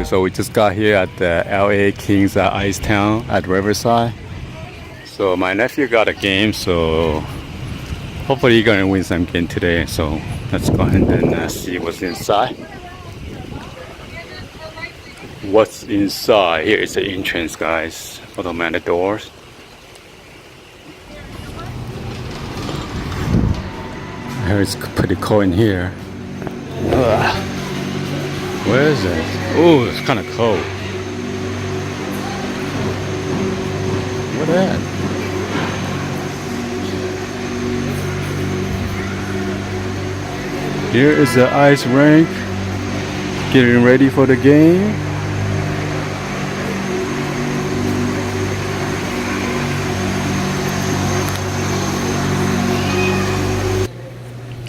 So we just got here at the LA Kings ICETOWN at Riverside. So my nephew got a game, so hopefully he's gonna win some game today. So let's go ahead and see what's inside. What's inside? Here is the entrance, guys. Automatic doors. Here it's pretty cold in here. Where is it? Oh, it's kind of cold. What is that? Here is the ice rink. Getting ready for the game.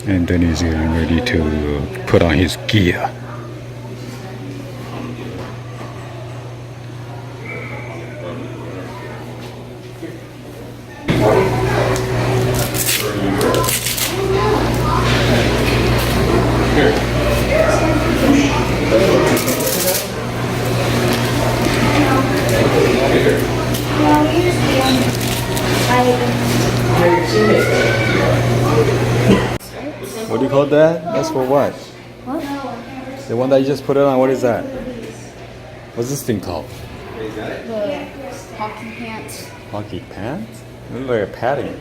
And then he's getting ready to put on his gear. What do you call that? That's for what? What? The one that you just put it on, what is that? What's this thing called? The hockey pants. Hockey pants? It looks like a padding.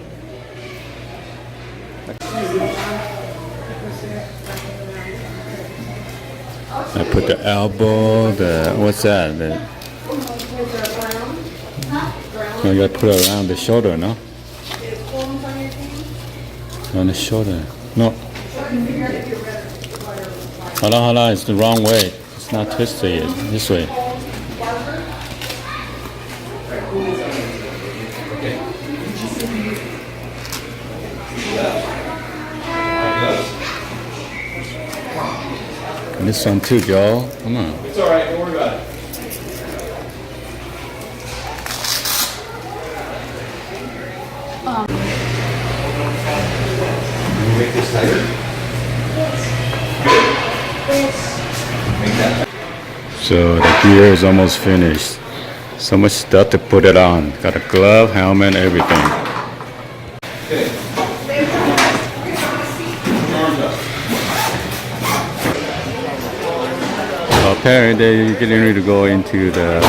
I put the elbow, what's that? No, you gotta put it around the shoulder, no? On the shoulder. No. Hold on, it's the wrong way. It's not twisted yet. This way. And this one too, Joe. Come on. It's alright, don't worry about it. Can you make this tighter? So the gear is almost finished. So much stuff to put it on. Got a glove, helmet, everything. Okay. Apparently they're getting ready to go into the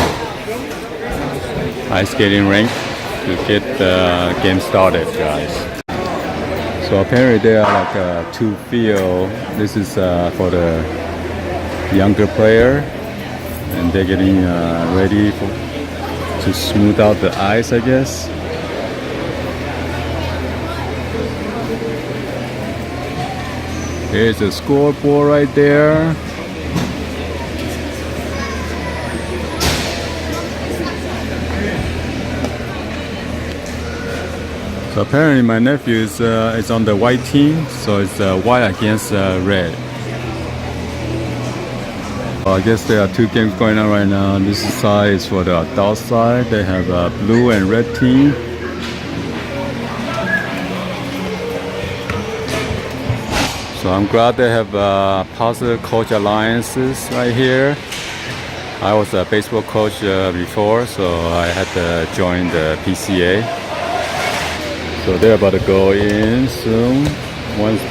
ice skating rink to get the game started, guys. So apparently there are like two fields. This is for the younger player, and they're getting ready to smooth out the ice, I guess. There's a scoreboard right there. So apparently my nephew is on the white team, so it's white against red. I guess there are two games going on right now. This side is for the adult side. They have a blue and red team. So I'm glad they have positive coach alliances right here. I was a baseball coach before, so I had to join the PCA. So they're about to go in soon. Once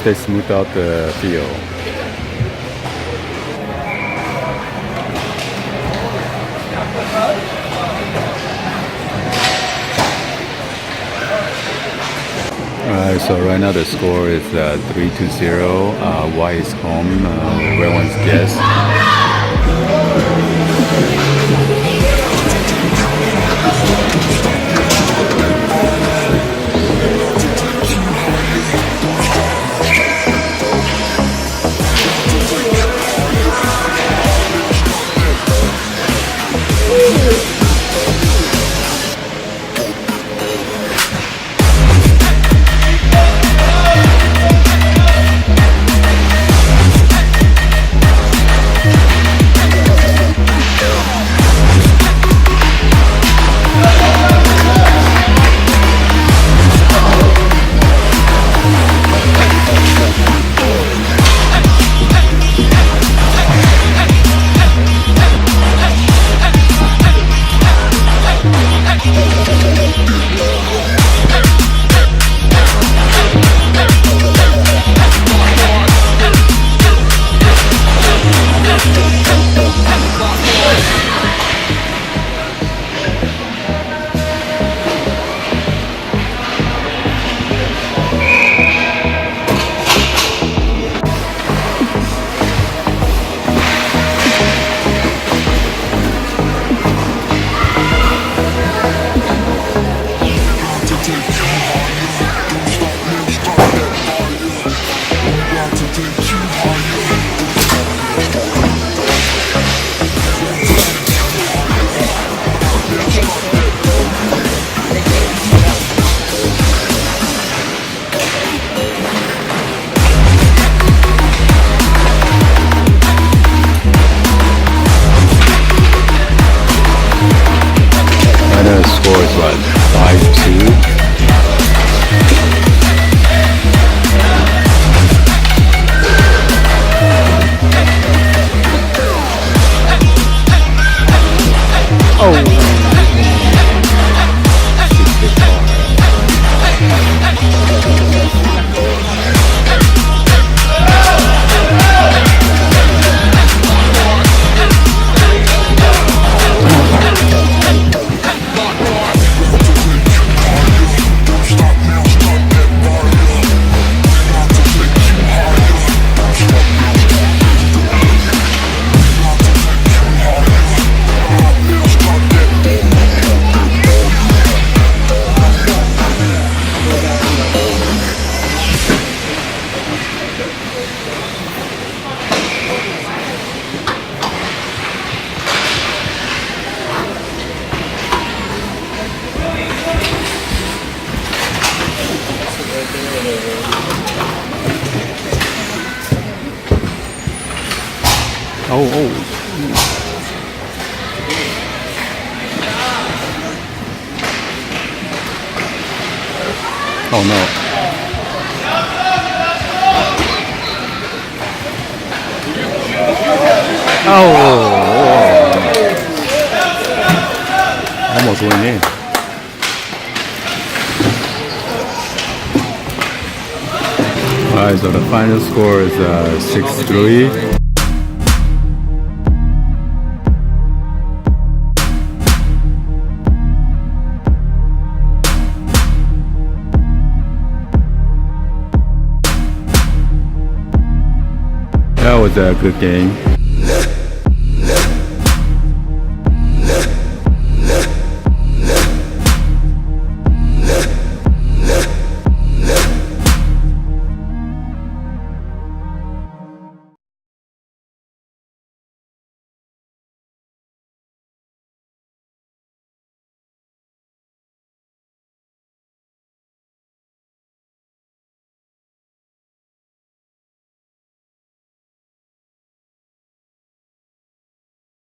they smooth out the field. Alright, so right now the score is 3-0. White is home. Red one's guest. 5-2. Oh no. Almost went in. Alright, so the final score is 6-3. That was a good game.